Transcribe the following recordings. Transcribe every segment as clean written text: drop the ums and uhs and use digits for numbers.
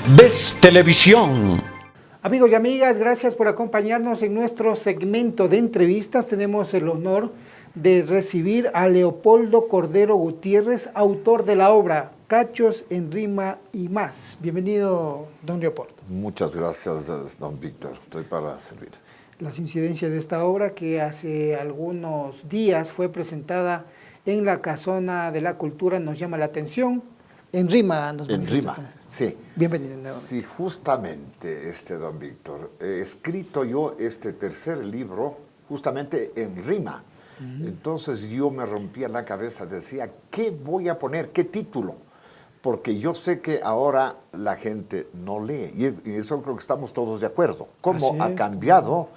Ves Televisión. Amigos y amigas, gracias por acompañarnos en nuestro segmento de entrevistas. Tenemos el honor de recibir a Leopoldo Cordero Gutiérrez, autor de la obra Cachos en Rima y Más. Bienvenido, don Leopoldo. Muchas gracias, don Víctor. Estoy para servir. Las incidencias de esta obra, que hace algunos días fue presentada en la Casona de la Cultura, nos llama la atención. En rima nos En rima, sí. Bienvenido. Sí, justamente, don Víctor, he escrito yo este tercer libro justamente en rima. Entonces yo me rompía la cabeza, decía, ¿qué voy a poner? ¿Qué título? Porque yo sé que ahora la gente no lee, y eso creo que estamos todos de acuerdo. ¿Cómo ha cambiado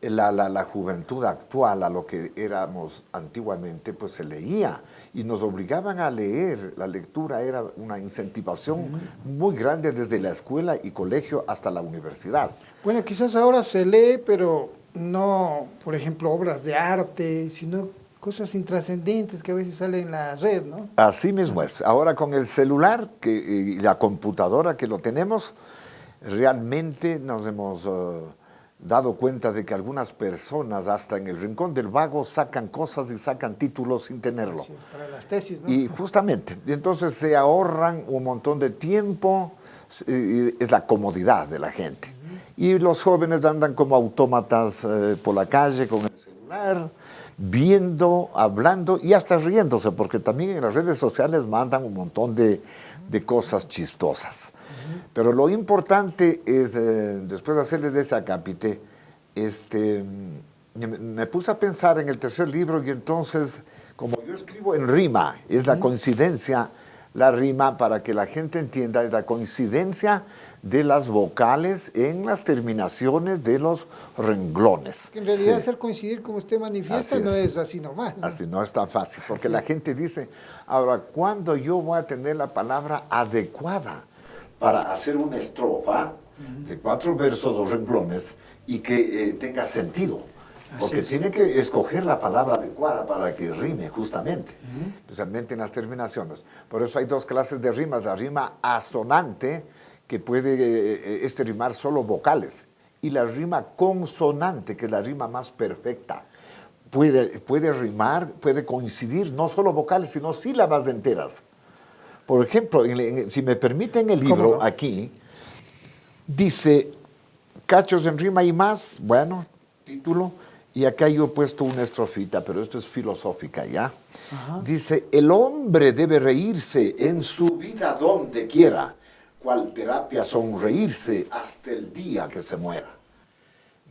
la juventud actual a lo que éramos antiguamente? Pues se leía y nos obligaban a leer. La lectura era una incentivación muy grande desde la escuela y colegio hasta la universidad. Bueno, quizás ahora se lee, pero no, por ejemplo, obras de arte, sino cosas intrascendentes que a veces salen en la red, ¿no? Así mismo es. Ahora con el celular y la computadora que lo tenemos, realmente nos hemos dado cuenta de que algunas personas hasta en el rincón del vago sacan cosas y sacan títulos sin tenerlo. Sí, para las tesis, ¿no? Y justamente, entonces se ahorran un montón de tiempo, es la comodidad de la gente. Y los jóvenes andan como autómatas por la calle con el celular, viendo, hablando y hasta riéndose, porque también en las redes sociales mandan un montón de cosas chistosas. Pero lo importante es, después de hacerles ese acápite, me puse a pensar en el tercer libro y entonces, como yo escribo en rima, es la coincidencia, la rima, para que la gente entienda, es la coincidencia de las vocales en las terminaciones de los renglones. Que en realidad hacer coincidir, como usted manifiesta, no es así nomás, ¿no? Así no es tan fácil, porque la gente dice, ahora, ¿cuándo yo voy a tener la palabra adecuada para hacer una estrofa de 4 versos o renglones y que tenga sentido? Porque tiene que escoger la palabra adecuada para que rime justamente, especialmente en las terminaciones. Por eso hay 2 clases de rimas: la rima asonante, que puede rimar solo vocales, y la rima consonante, que es la rima más perfecta. Puede rimar, puede coincidir no solo vocales, sino sílabas enteras. Por ejemplo, si me permiten el libro, no? Aquí dice Cachos en Rima y Más, bueno, título, y acá yo he puesto una estrofita, pero esto es filosófica, ¿ya? Dice, el hombre debe reírse en su vida donde quiera, cual terapia sonreírse hasta el día que se muera.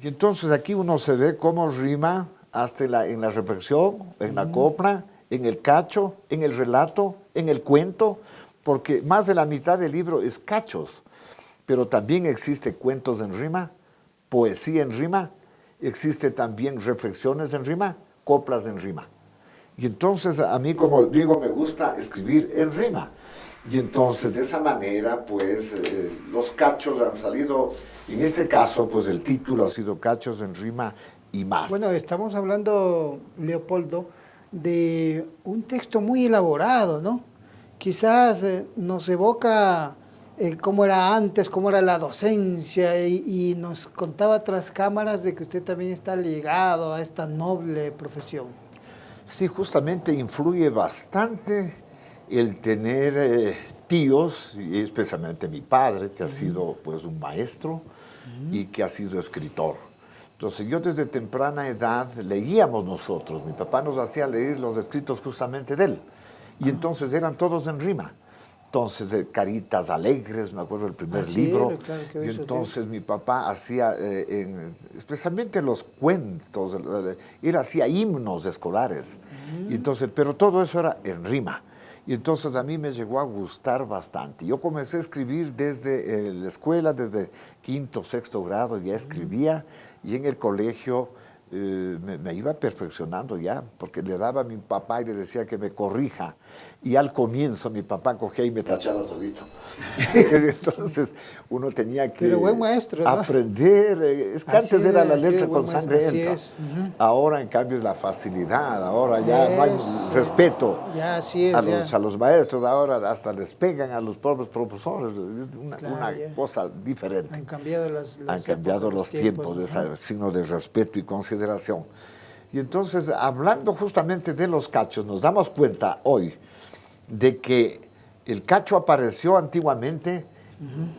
Y entonces aquí uno se ve cómo rima hasta en la reflexión, en la copla, en el cacho, en el relato, en el cuento, porque más de la mitad del libro es cachos, pero también existe cuentos en rima, poesía en rima, existe también reflexiones en rima, coplas en rima. Y entonces a mí, como digo, me gusta escribir en rima. Y entonces de esa manera, pues, los cachos han salido, en este caso, pues el título ha sido Cachos en Rima y Más. Bueno, estamos hablando, Leopoldo, de un texto muy elaborado, ¿no? Quizás nos evoca cómo era antes, cómo era la docencia, y nos contaba tras cámaras de que usted también está ligado a esta noble profesión. Sí, justamente influye bastante el tener tíos, y especialmente mi padre, que ha sido pues un maestro y que ha sido escritor. Entonces yo desde temprana edad leíamos nosotros, mi papá nos hacía leer los escritos justamente de él, y entonces eran todos en rima. Entonces, Caritas Alegres, me acuerdo del primer libro, claro, y entonces mi papá hacía, especialmente los cuentos, él hacía himnos escolares, y entonces, pero todo eso era en rima. Y entonces a mí me llegó a gustar bastante. Yo comencé a escribir desde la escuela, desde 5º, 6º grado, ya escribía, y en el colegio me iba perfeccionando ya, porque le daba a mi papá y le decía que me corrija Y al comienzo mi papá cogía y me tachaba todito. Entonces uno tenía que Pero buen maestro, ¿no? aprender. Es que Así antes era la así letra buen con maestro, sangre así entra. es. Ujú. Ahora en cambio es la facilidad. Ahora ya no hay Eso. respeto Ya, así es, a los maestros. Ahora hasta les pegan a los propios profesores. Es Claro, una ya. cosa diferente. Han cambiado Han cambiado épocas, los tiempos, de ajá. ese signo de respeto y consideración. Y entonces, hablando justamente de los cachos, nos damos cuenta hoy de que el cacho apareció antiguamente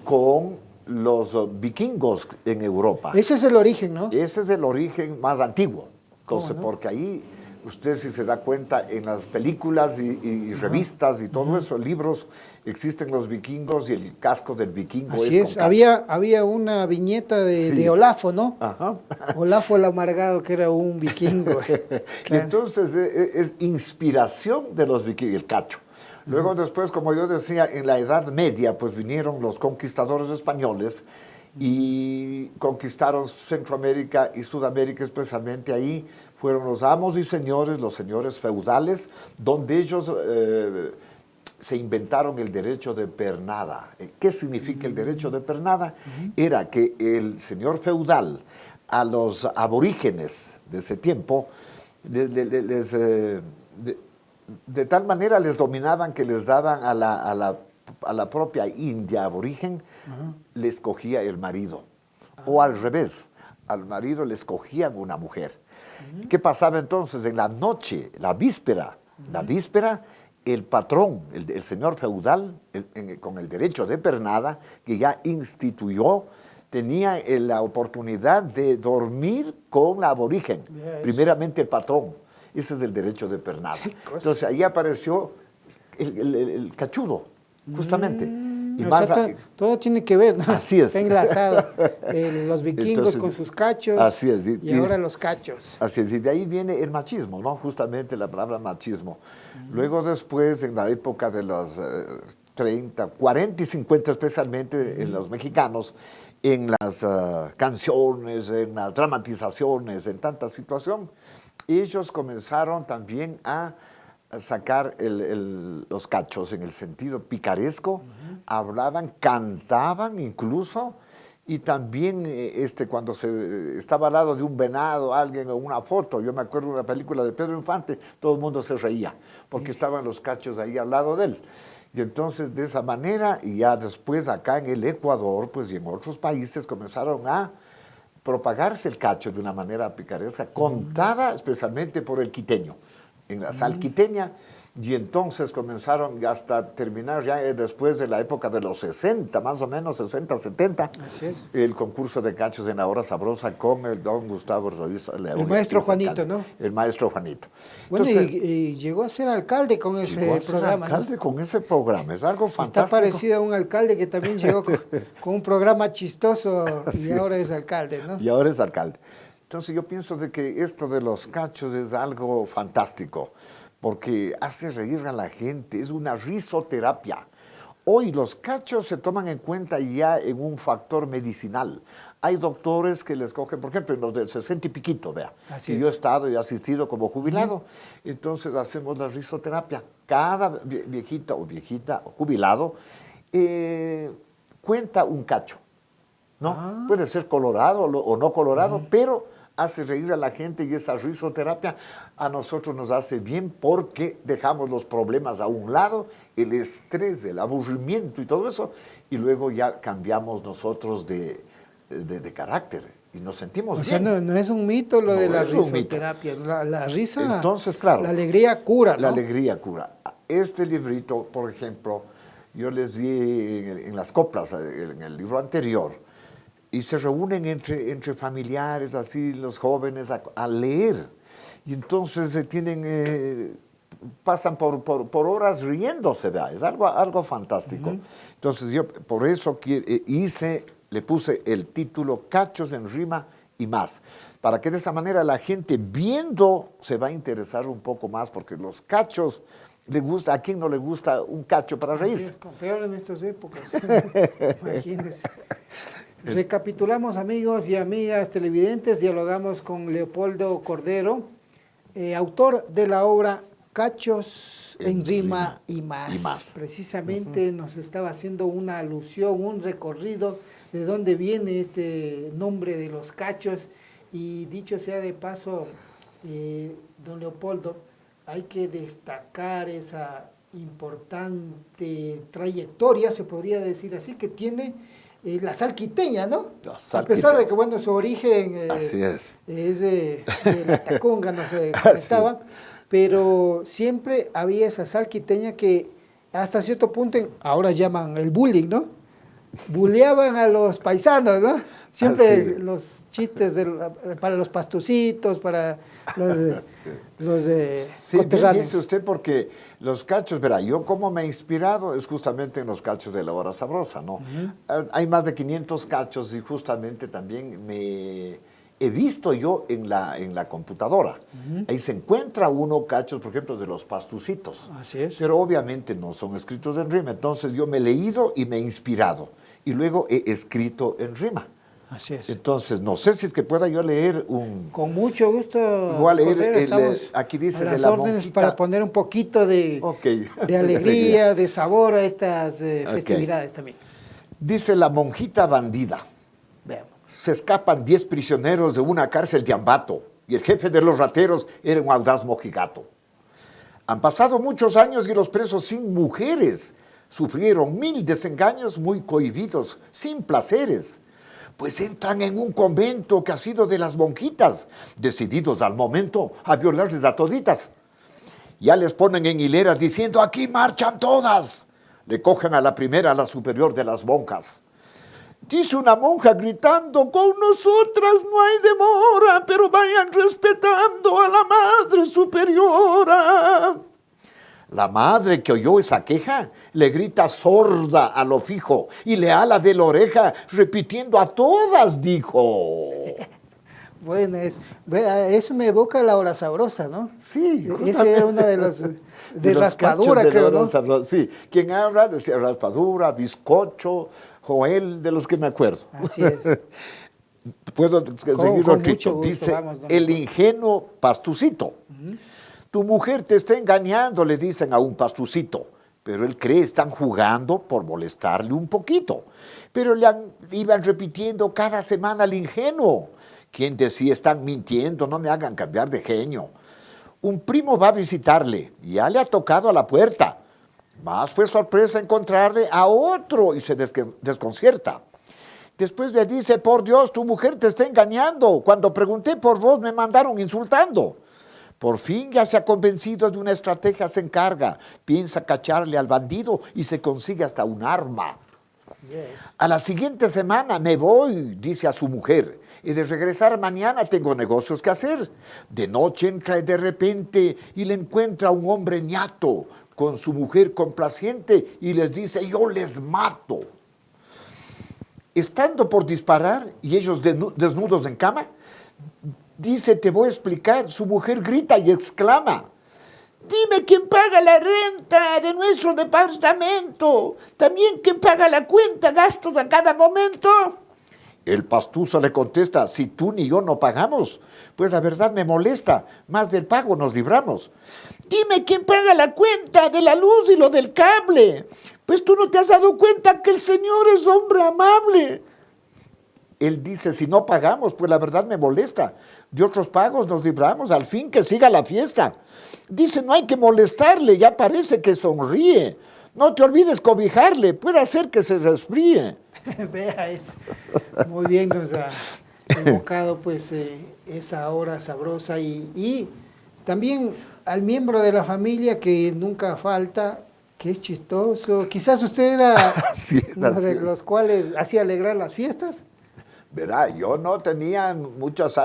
con los vikingos en Europa. Ese es el origen, ¿no? Ese es el origen más antiguo. ¿Cómo Entonces, no? porque ahí, usted si se da cuenta, en las películas y revistas y todo eso, libros, existen los vikingos y el casco del vikingo Así es es. con cacho. Había una viñeta Sí. de Olafo, ¿no? Ajá. Olafo el amargado, que era un vikingo. Y Claro. entonces es inspiración de los vikingos, el cacho. Luego después, como yo decía, en la Edad Media, pues vinieron los conquistadores españoles y conquistaron Centroamérica y Sudamérica, especialmente ahí fueron los amos y señores, los señores feudales, donde ellos se inventaron el derecho de pernada. ¿Qué significa el derecho de pernada? Era que el señor feudal a los aborígenes de ese tiempo de tal manera les dominaban que les daban a la propia India aborigen, les cogía el marido. O al revés, al marido les cogían una mujer. ¿Qué pasaba entonces? En la noche, la víspera, el patrón, el señor feudal, con el derecho de pernada, que ya instituyó, tenía la oportunidad de dormir con la aborigen, primeramente el patrón. Ese es el derecho de pernada. Entonces ahí apareció el cachudo, justamente. Y O sea, todo tiene que ver, ¿no? Así es. Está enlazado. Los vikingos Entonces, con sus cachos. así es. Y ahora los cachos. Así es. Y de ahí viene el machismo, ¿no? Justamente la palabra machismo. Luego después, en la época de los 30, 40 y 50, especialmente en los mexicanos, en las canciones, en las dramatizaciones, en tanta situación, ellos comenzaron también a sacar los cachos en el sentido picaresco, hablaban, cantaban incluso, y también cuando se estaba al lado de un venado, alguien o una foto, yo me acuerdo de una película de Pedro Infante, todo el mundo se reía, porque estaban los cachos ahí al lado de él. Y entonces de esa manera, y ya después acá en el Ecuador, pues y en otros países comenzaron a propagarse el cacho de una manera picaresca, contada especialmente por el quiteño, en la sal quiteña, y entonces comenzaron hasta terminar ya después de la época de los 60, más o menos 60, 70, Así es. el concurso de cachos en la hora sabrosa con el don Gustavo Ruiz. El maestro Juanito, ¿no? El maestro Juanito. Bueno, Entonces, y llegó a ser alcalde con llegó ese a ser programa, ¿no? alcalde con ese programa, es algo fantástico. Está parecido a un alcalde que también llegó con un programa chistoso y ahora es alcalde, ¿no? Y ahora es alcalde. Entonces yo pienso de que esto de los cachos es algo fantástico, porque hace reír a la gente, es una risoterapia. Hoy los cachos se toman en cuenta ya en un factor medicinal. Hay doctores que les cogen, por ejemplo, en los del 60 y piquito, vea. Así Y es. yo he estado y asistido como jubilado. Entonces hacemos la risoterapia. Cada viejita o jubilado cuenta un cacho, ¿no? Puede ser colorado o no colorado, pero hace reír a la gente y esa risoterapia a nosotros nos hace bien porque dejamos los problemas a un lado, el estrés, el aburrimiento y todo eso, y luego ya cambiamos nosotros de carácter y nos sentimos O sea, bien. no es un mito lo No de la es un mito. risoterapia. La risa, Entonces, claro, la alegría cura, ¿no? la alegría cura. Este librito, por ejemplo, yo les di en las coplas, en el libro anterior, y se reúnen entre familiares, así, los jóvenes, a leer. Y entonces pasan por horas riéndose, ¿verdad? Es algo fantástico. Entonces yo por eso le puse el título Cachos en Rima y Más, para que de esa manera la gente viendo se va a interesar un poco más, porque los cachos, ¿a quién no le gusta un cacho para reírse? Peor en estas épocas. Imagínense. Recapitulamos, amigos y amigas televidentes, dialogamos con Leopoldo Cordero, autor de la obra cachos en rima y y más. más. Precisamente nos estaba haciendo una alusión, un recorrido de dónde viene este nombre de los cachos. Y dicho sea de paso, don Leopoldo, hay que destacar esa importante trayectoria, se podría decir así, que tiene la salquiteña, ¿no? La A salquiteña. pesar de que, bueno, su origen Así es. de la Tacunga, no se Así comentaba, pero siempre había esa salquiteña que hasta cierto punto, ahora llaman el bullying, ¿no? Buleaban a los paisanos, ¿no? Siempre los chistes para los pastucitos, para los Sí, bien coterráneos. dice usted, porque los cachos, verá, yo como me he inspirado es justamente en los cachos de La Hora Sabrosa, ¿no? Hay más de 500 cachos y justamente también me he visto yo en la computadora. Ahí se encuentra uno cachos, por ejemplo, de los pastucitos. Así es. Pero obviamente no son escritos en rima, entonces yo me he leído y me he inspirado. Y luego he escrito en rima. Así es. Entonces, no sé si es que pueda yo leer un... Con mucho gusto. Voy a leer Cordero, estamos aquí dice a de las la órdenes monjita- para poner un poquito de alegría, de sabor a estas festividades también. Dice la monjita bandida. Veamos. Se escapan 10 prisioneros de una cárcel de Ambato y el jefe de los rateros era un audaz mojigato. Han pasado muchos años y los presos sin mujeres sufrieron 1000 desengaños muy cohibidos, sin placeres. Pues entran en un convento que ha sido de las monjitas, decididos al momento a violarles a toditas. Ya les ponen en hileras diciendo, aquí marchan todas. Le cogen a la primera, a la superior de las monjas. Dice una monja gritando, con nosotras no hay demora, pero vayan respetando a la madre superiora. La madre que oyó esa queja le grita sorda a lo fijo y le ala de la oreja repitiendo a todas, dijo. Bueno, eso me evoca la hora sabrosa, ¿no? Sí, Ese era uno de los de los raspadura, cachos de creo, la ¿no? hora sabrosa. Sí, quien habla decía raspadura, bizcocho, Joel, de los que me acuerdo. Así es. Puedo seguir con mucho otro. gusto, Dice, vamos, don el Leopoldo. ingenuo pastucito. Tu mujer te está engañando, le dicen a un pastucito. Pero él cree, están jugando por molestarle un poquito. Pero iban repitiendo cada semana al ingenuo. ¿Quién decía, están mintiendo, no me hagan cambiar de genio? Un primo va a visitarle, ya le ha tocado a la puerta. Más fue sorpresa encontrarle a otro y se desconcierta. Después le dice, por Dios, tu mujer te está engañando. Cuando pregunté por vos me mandaron insultando. Por fin ya se ha convencido de una estrategia, se encarga. Piensa cacharle al bandido y se consigue hasta un arma. Yes. A la siguiente semana me voy, dice a su mujer, y de regresar mañana tengo negocios que hacer. De noche entra y de repente y le encuentra un hombre ñato con su mujer complaciente y les dice, yo les mato. Estando por disparar y ellos desnudos en cama, dice, te voy a explicar, su mujer grita y exclama, dime quién paga la renta de nuestro departamento, también quién paga la cuenta, gastos a cada momento. El pastuso le contesta, si tú ni yo no pagamos, pues la verdad me molesta, más del pago nos libramos. Dime quién paga la cuenta de la luz y lo del cable, pues tú no te has dado cuenta que el Señor es hombre amable. Él dice, si no pagamos, pues la verdad me molesta. De otros pagos nos libramos, al fin que siga la fiesta. Dice, no hay que molestarle, ya parece que sonríe. No te olvides cobijarle, puede hacer que se resfríe. Vea, muy bien nos ha evocado pues esa hora sabrosa y también al miembro de la familia que nunca falta, que es chistoso. Quizás usted era uno de los cuales hacía alegrar las fiestas. Verá, yo no tenía muchas,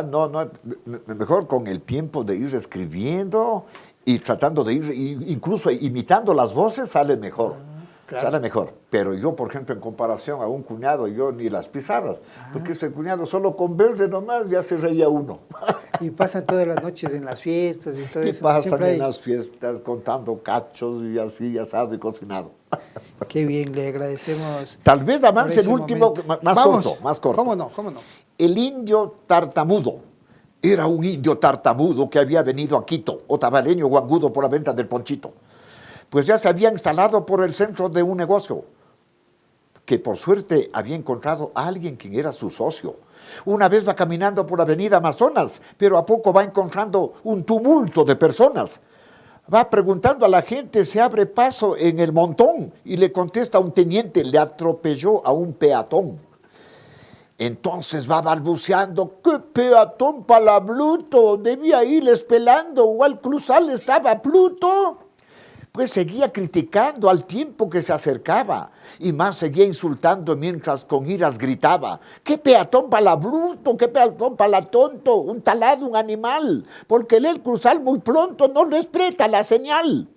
mejor con el tiempo de ir escribiendo y tratando de ir, incluso imitando las voces, sale mejor. Claro. Sale mejor. Pero yo, por ejemplo, en comparación a un cuñado, yo ni las pisadas, porque ese cuñado solo con verle nomás ya se reía uno. Y pasan todas las noches en las fiestas y todo Y eso. pasan Siempre en las fiestas contando cachos y así, asado y cocinado. Qué bien, le agradecemos. Tal vez avance por el ese último, momento. más Vamos. corto, más corto. ¿Cómo no? ¿Cómo no? El indio tartamudo Era un indio tartamudo que había venido a Quito, otavaleño guangudo por la venta del ponchito. Pues ya se había instalado por el centro de un negocio, que por suerte había encontrado a alguien quien era su socio. Una vez va caminando por la avenida Amazonas, pero a poco va encontrando un tumulto de personas. Va preguntando a la gente, se abre paso en el montón, y le contesta a un teniente, le atropelló a un peatón. Entonces va balbuceando, ¡qué peatón palabluto! Debía irles pelando, o al cruzar estaba Pluto. Pues seguía criticando al tiempo que se acercaba, y más seguía insultando mientras con iras gritaba, ¡qué peatón palabluto! ¡Qué peatón palatonto! Un talado, un animal, porque el cruzar muy pronto no respeta la señal.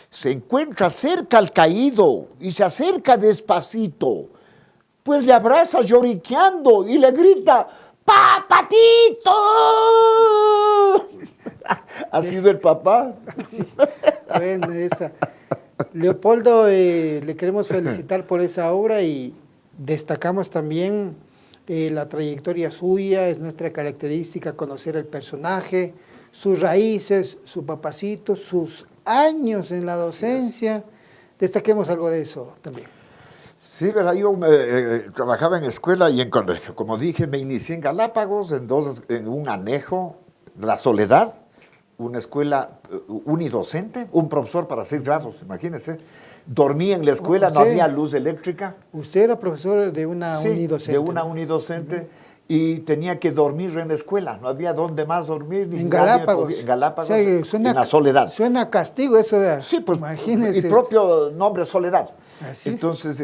Se encuentra cerca al caído y se acerca despacito, pues le abraza lloriqueando y le grita, ¡papatito! ¿Ha sido el papá? Sí. Bueno, esa. Leopoldo, le queremos felicitar por esa obra y destacamos también la trayectoria suya, es nuestra característica conocer el personaje, sus raíces, su papacito, sus años en la docencia. Destaquemos algo de eso también. Sí, ¿verdad? Yo trabajaba en escuela y en colegio. Como dije, me inicié en Galápagos, en un anejo, La Soledad, una escuela unidocente, un profesor para 6 grados, imagínense. Dormía en la escuela, no había luz eléctrica. ¿Usted era profesor de una Sí, unidocente? de una unidocente, y tenía que dormir en la escuela. No había dónde más dormir. Ni En Galápagos. En Galápagos, O sea, suena, en La Soledad. Suena a castigo eso, ¿verdad? Sí, pues imagínese. mi propio nombre, Soledad. ¿Así? Entonces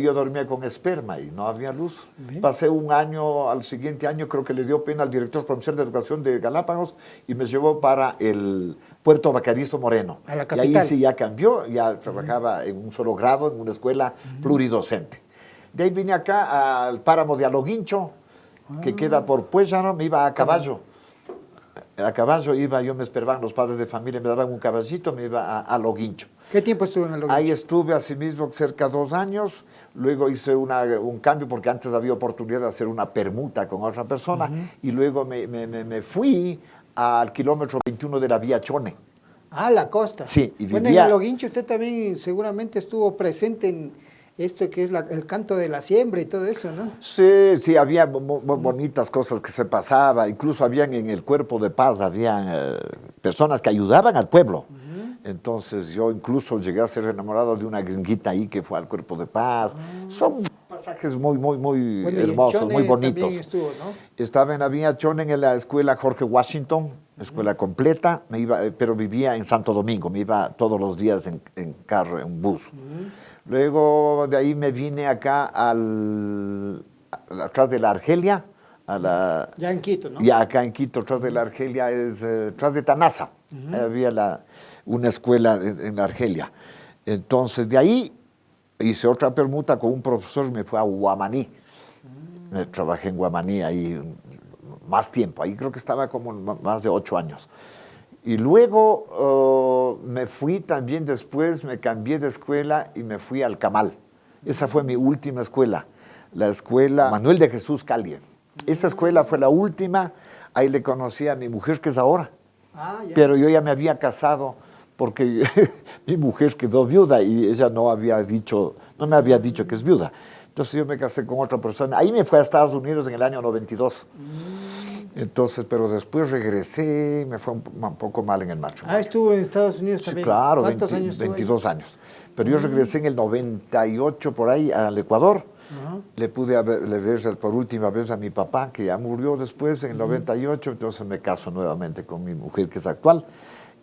yo dormía con esperma y no había luz. Bien. Pasé un año, al siguiente año creo que le dio pena al director provincial de educación de Galápagos y me llevó para el Puerto Bacarizo Moreno. A la y capital. ahí sí ya cambió, ya trabajaba en un solo grado en una escuela pluridocente. De ahí vine acá al páramo de Aloguincho, que queda por Puéllano, me iba a caballo. A caballo iba, yo me esperaban los padres de familia, me daban un caballito, me iba a Aloguincho. ¿Qué tiempo estuvo en Aloguincho? Ahí estuve asimismo cerca de 2 años, luego hice un cambio porque antes había oportunidad de hacer una permuta con otra persona y luego me fui al kilómetro 21 de la vía Chone. Ah, la costa. Sí, y Bueno, vivía... en Aloguincho usted también seguramente estuvo presente en esto que es el canto de la siembra y todo eso, ¿no? Sí, sí, había muy bonitas cosas que se pasaba, incluso habían en el Cuerpo de Paz, habían personas que ayudaban al pueblo. Entonces yo incluso llegué a ser enamorado de una gringuita ahí que fue al Cuerpo de Paz. Son pasajes muy Bueno, hermosos, Chone muy bonitos. también estuvo, ¿no? Estaba en la vía Chone en la escuela Jorge Washington, escuela completa, pero vivía en Santo Domingo, me iba todos los días en carro, en bus. Luego de ahí me vine acá atrás de la Argelia. Ya en Quito, ¿no? Ya acá en Quito, atrás de la Argelia, atrás de Tanaza. Había una escuela en la Argelia. Entonces de ahí hice otra permuta con un profesor y me fui a Guamaní. Trabajé en Guamaní ahí más tiempo, ahí creo que estaba como más de 8 años. Y luego me fui también después, me cambié de escuela y me fui al Camal. Esa fue mi última escuela, la escuela Manuel de Jesús Calle. Esa escuela fue la última, ahí le conocí a mi mujer que es ahora. Ah, ya. Pero yo ya me había casado porque mi mujer quedó viuda y ella no me había dicho que es viuda. Entonces yo me casé con otra persona. Ahí me fui a Estados Unidos en el año 92. Entonces, pero después regresé y me fue un poco mal en el matrimonio. Ah, estuvo en Estados Unidos Sí, también. claro, ¿Cuántos años estuvo 22 años. Pero yo regresé en el 98 por ahí al Ecuador. Le pude ver por última vez a mi papá, que ya murió después en el 98, entonces me caso nuevamente con mi mujer, que es actual,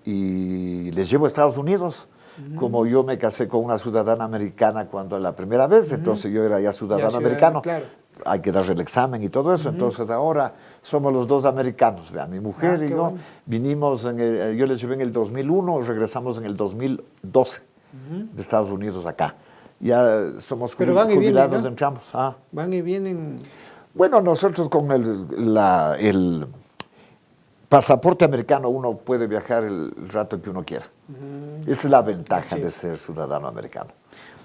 y les llevo a Estados Unidos. Como yo me casé con una ciudadana americana cuando la primera vez, entonces yo era ya ciudadano americano. Claro. Hay que dar el examen y todo eso, entonces ahora somos los 2 americanos. Vea, mi mujer y yo vinimos, yo les llevé en el 2001, regresamos en el 2012 de Estados Unidos acá. Ya somos jubilados entre ambos. ¿Ah? Van y vienen. Bueno, nosotros con el pasaporte americano uno puede viajar el rato que uno quiera. Esa es la ventaja de ser ciudadano americano.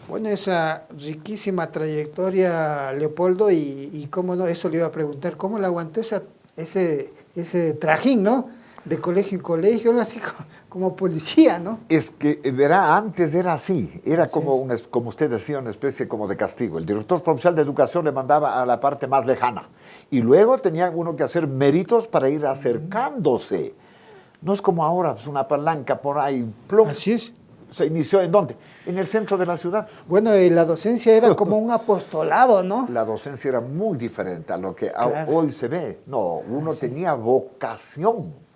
Bueno, esa riquísima trayectoria, Leopoldo, y cómo no, eso le iba a preguntar, ¿cómo le aguantó ese ese trajín, ¿no? De colegio en colegio, ahora así como policía, ¿no? Es que, verá, antes era así, era Así como, es. como usted decía, una especie como de castigo. El director provincial de educación le mandaba a la parte más lejana y luego tenía uno que hacer méritos para ir acercándose. No es como ahora, pues una palanca por ahí, plum. Así es. ¿Se inició en dónde? En el centro de la ciudad. Bueno, la docencia era como un apostolado, ¿no? La docencia era muy diferente a lo que Claro. hoy se ve. No, uno tenía vocación.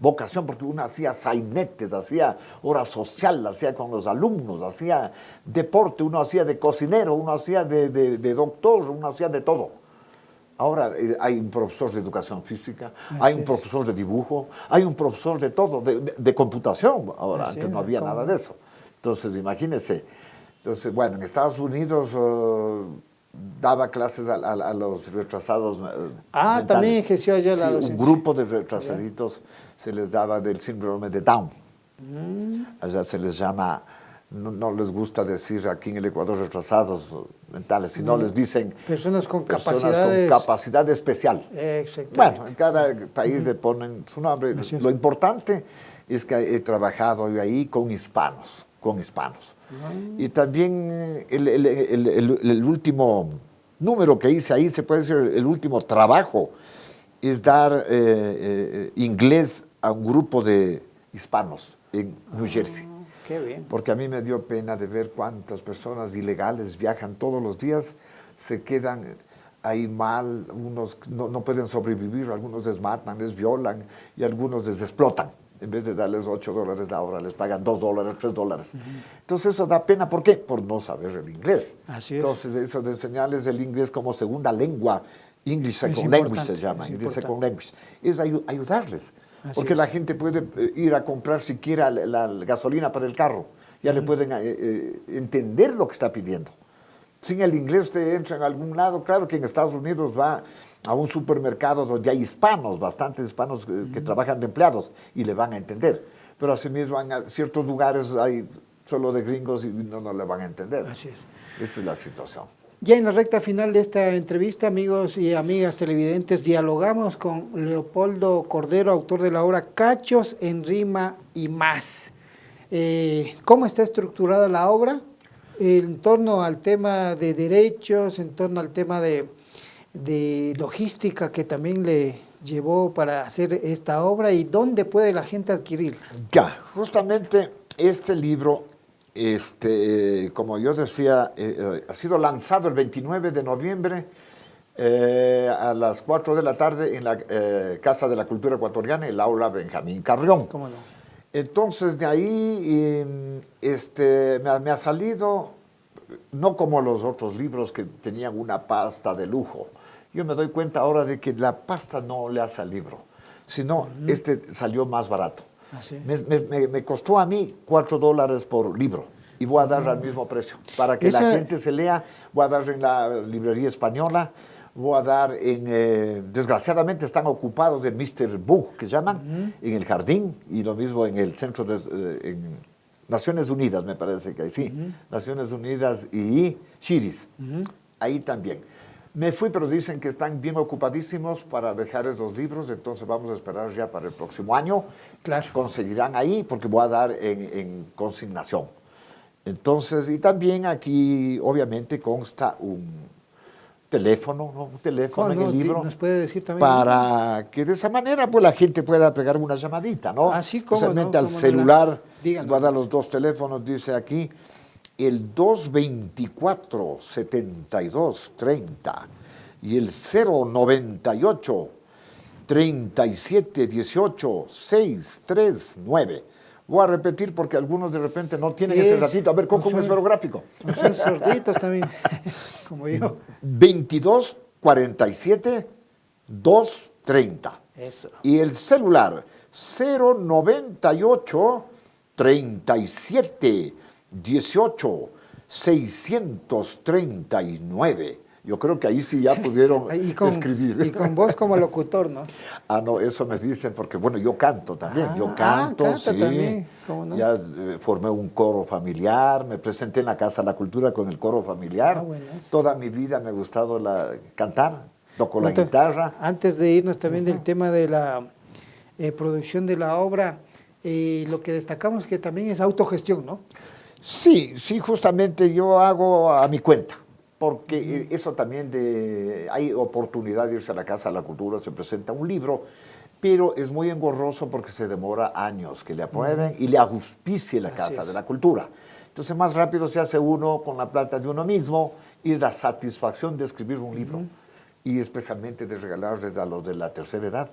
Vocación porque uno hacía sainetes, hacía hora social, hacía con los alumnos, hacía deporte, uno hacía de cocinero, uno hacía de doctor, uno hacía de todo. Ahora hay un profesor de educación física, hay un es. profesor de dibujo, hay un profesor de todo, de computación. Ahora, Así antes es, no había ¿cómo nada no? de eso. Entonces, imagínense. Entonces, bueno, en Estados Unidos daba clases a los retrasados mentales. También ejerció allá la Sí, un docencia. grupo de retrasaditos se les daba del síndrome de Down. Allá se les llama, no les gusta decir aquí en el Ecuador retrasados mentales, sino les dicen Personas con personas capacidades. con capacidad especial. Exactamente. Bueno, en cada país le ponen su nombre. Así es. Lo importante es que he trabajado yo ahí con hispanos. Y también el último número que hice ahí, se puede decir el último trabajo, es dar inglés a un grupo de hispanos en New Jersey. Qué bien. Porque a mí me dio pena de ver cuántas personas ilegales viajan todos los días, se quedan ahí mal, unos no pueden sobrevivir, algunos les matan, les violan y algunos les explotan. En vez de darles $8 la hora, les pagan $2, $3. Entonces eso da pena. ¿Por qué? Por no saber el inglés. Así es. Entonces eso de enseñarles el inglés como segunda lengua, English Second Es Language se importante, llama, es English Second importante. Language, es ayudarles. Así Porque es. la gente puede ir a comprar siquiera la gasolina para el carro, ya le pueden entender lo que está pidiendo. Sin el inglés usted entra en algún lado, claro que en Estados Unidos va a un supermercado donde hay hispanos, bastantes hispanos que trabajan de empleados y le van a entender. Pero asimismo en ciertos lugares hay solo de gringos y no le van a entender. Así es. Esa es la situación. Ya en la recta final de esta entrevista, amigos y amigas televidentes, dialogamos con Leopoldo Cordero, autor de la obra Cachos en Rima y más. ¿Cómo está estructurada la obra? En torno al tema de derechos, en torno al tema de logística que también le llevó para hacer esta obra y dónde puede la gente adquirirla. Ya, justamente este libro, como yo decía, ha sido lanzado el 29 de noviembre a las 4 de la tarde en la Casa de la Cultura Ecuatoriana, el aula Benjamín Carrión. ¿Cómo no? Entonces de ahí me ha salido, no como los otros libros que tenían una pasta de lujo. Yo me doy cuenta ahora de que la pasta no le hace al libro, sino salió más barato. Así. Me costó a mí $4 por libro y voy a dar al mismo precio. Para que la gente se lea, voy a dar en la librería española, voy a dar desgraciadamente están ocupados en Mr. Boo, que llaman, en el jardín, y lo mismo en el centro en Naciones Unidas, me parece que hay, sí. Naciones Unidas y Chiris, ahí también. Me fui, pero dicen que están bien ocupadísimos para dejar esos libros, entonces vamos a esperar ya para el próximo año. Claro. Conseguirán ahí, porque voy a dar en consignación. Entonces, y también aquí, obviamente, consta un teléfono, ¿no? Un teléfono en el libro. ¿Nos puede decir también? Para que de esa manera pues, la gente pueda pegar una llamadita, ¿no? Así como especialmente al ¿cómo no? celular. Díganos. Voy a dar los dos teléfonos, dice aquí, el 224-7230 y el 098 3718 639. Voy a repetir porque algunos de repente no tienen ese ratito. A ver, ¿cómo es esferográfico? Son sorditos también, como yo. 22 47 230. Eso. Y el celular 098 37 18 639. Yo creo que ahí sí ya pudieron escribir. Y con voz como locutor, ¿no? Ah, no, eso me dicen porque, bueno, yo canto también. Yo canto, canta sí. también, ¿cómo no? Ya formé un coro familiar, me presenté en la Casa de la Cultura con el coro familiar. Bueno. Toda mi vida me ha gustado cantar. toco la guitarra. Antes de irnos también del tema de la producción de la obra, lo que destacamos que también es autogestión, ¿no? Sí, sí, justamente yo hago a mi cuenta, porque eso también hay oportunidad de irse a la Casa de la Cultura, se presenta un libro, pero es muy engorroso porque se demora años que le aprueben y le auspicie la Casa de la Cultura. Entonces más rápido se hace uno con la plata de uno mismo y es la satisfacción de escribir un libro y especialmente de regalarles a los de la tercera edad.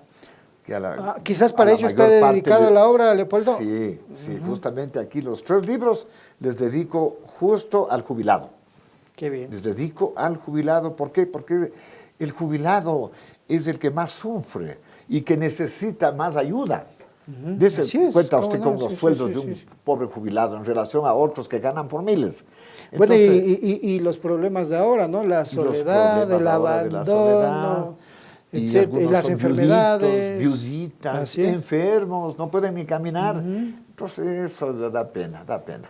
Quizás para ello está dedicado la obra, Leopoldo. Sí, sí, justamente aquí los 3 libros les dedico justo al jubilado. Qué bien. Les dedico al jubilado, ¿por qué? Porque el jubilado es el que más sufre y que necesita más ayuda. Dese cuenta usted con los sueldos de un pobre jubilado en relación a otros que ganan por miles. Bueno, y los problemas de ahora, ¿no? La soledad, el abandono, y algunos las son enfermedades, viuditas, enfermos, no pueden ni caminar. Entonces eso da pena, da pena.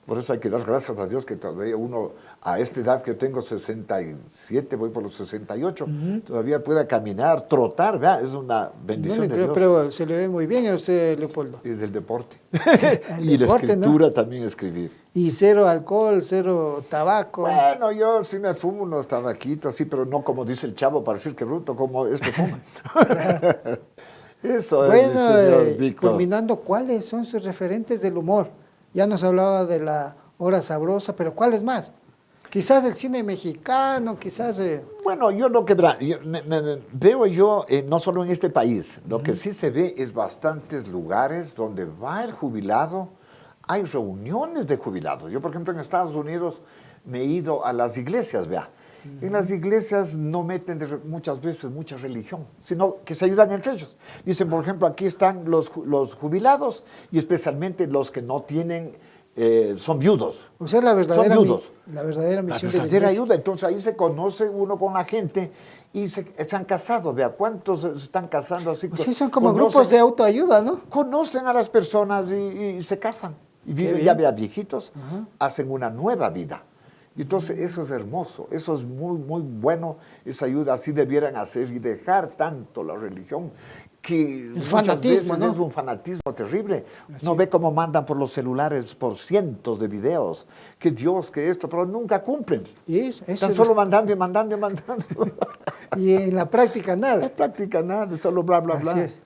Por eso hay que dar gracias a Dios que todavía uno, a esta edad que tengo 67, voy por los 68, todavía pueda caminar, trotar, ¿verdad? Es una bendición de Dios. Pero se le ve muy bien a usted, Leopoldo. Es del deporte. Y la escritura, ¿no? También escribir. Y cero alcohol, cero tabaco. Bueno, yo sí me fumo unos tabaquitos, sí, pero no como dice el chavo, para decir que bruto, como este fuma. Eso es, señor Víctor. Culminando, ¿cuáles son sus referentes del humor? Ya nos hablaba de La Hora Sabrosa, pero ¿cuáles más? Quizás el cine mexicano, quizás... Bueno, yo lo que veo yo, no solo en este país, lo que sí se ve es bastantes lugares donde va el jubilado, hay reuniones de jubilados. Yo, por ejemplo, en Estados Unidos me he ido a las iglesias, vea. En las iglesias no meten muchas veces mucha religión, sino que se ayudan entre ellos. Dicen, por ejemplo, aquí están los jubilados y especialmente los que no tienen, son viudos. O sea, la verdadera misión de la iglesia. Ayuda. Entonces ahí se conoce uno con la gente y se han casado. Vea, ¿cuántos se están casando así? Pues sí, son como grupos de autoayuda, ¿no? Conocen a las personas y se casan. Y viven ya viejitos, hacen una nueva vida. Y entonces eso es hermoso, eso es muy, muy bueno, esa ayuda así debieran hacer y dejar tanto la religión, que muchas veces es un fanatismo terrible. No ve cómo mandan por los celulares por cientos de videos, que Dios, que esto, pero nunca cumplen. Están solo mandando y mandando y mandando. Y en la práctica nada. En la práctica nada, solo bla, bla, bla. Así es.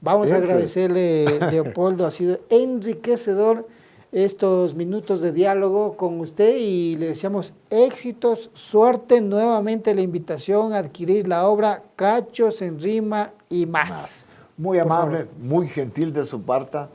Vamos a agradecerle, Leopoldo, ha sido enriquecedor estos minutos de diálogo con usted y le deseamos éxitos, suerte, nuevamente la invitación a adquirir la obra Cachos en Rima y más. Muy amable, muy gentil de su parte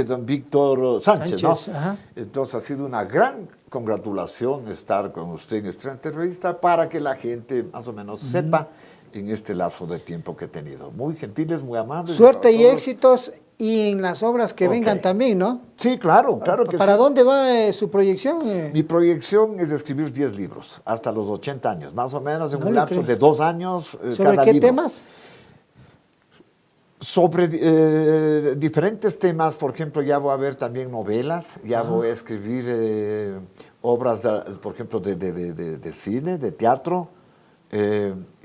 don Víctor Sánchez, ¿no? Ajá. Entonces ha sido una gran congratulación estar con usted en esta entrevista para que la gente más o menos sepa en este lapso de tiempo que he tenido. Muy gentiles, muy amables. Suerte y éxitos y en las obras que vengan también, ¿no? Sí, claro, claro que sí. ¿Para dónde va su proyección? Mi proyección es escribir 10 libros, hasta los 80 años, más o menos en un lapso de 2 años cada libro. ¿Sobre qué temas? Sobre diferentes temas, por ejemplo, ya voy a ver también novelas, ya voy a escribir obras, por ejemplo, de cine, de teatro,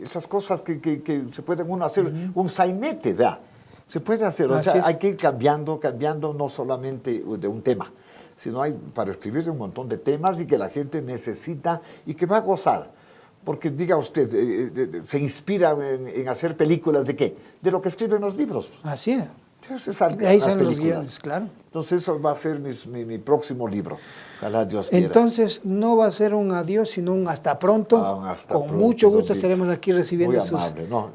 esas cosas que se pueden uno hacer, un sainete, vea. Se puede hacer, o sea, hay que ir cambiando no solamente de un tema, sino hay para escribir un montón de temas y que la gente necesita y que va a gozar. Porque diga usted, se inspira en hacer películas ¿de qué? De lo que escriben los libros. Así es. Entonces, ahí son los guiones, claro. Entonces eso va a ser mi próximo libro. Ojalá Dios quiera. Entonces no va a ser un adiós, sino un hasta pronto. Con mucho gusto estaremos aquí recibiendo sus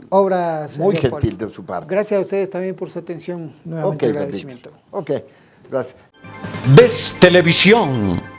obras. Muy gentil de su parte. Gracias a ustedes también por su atención. Nuevamente agradecimiento. Ok, gracias. Ves Televisión.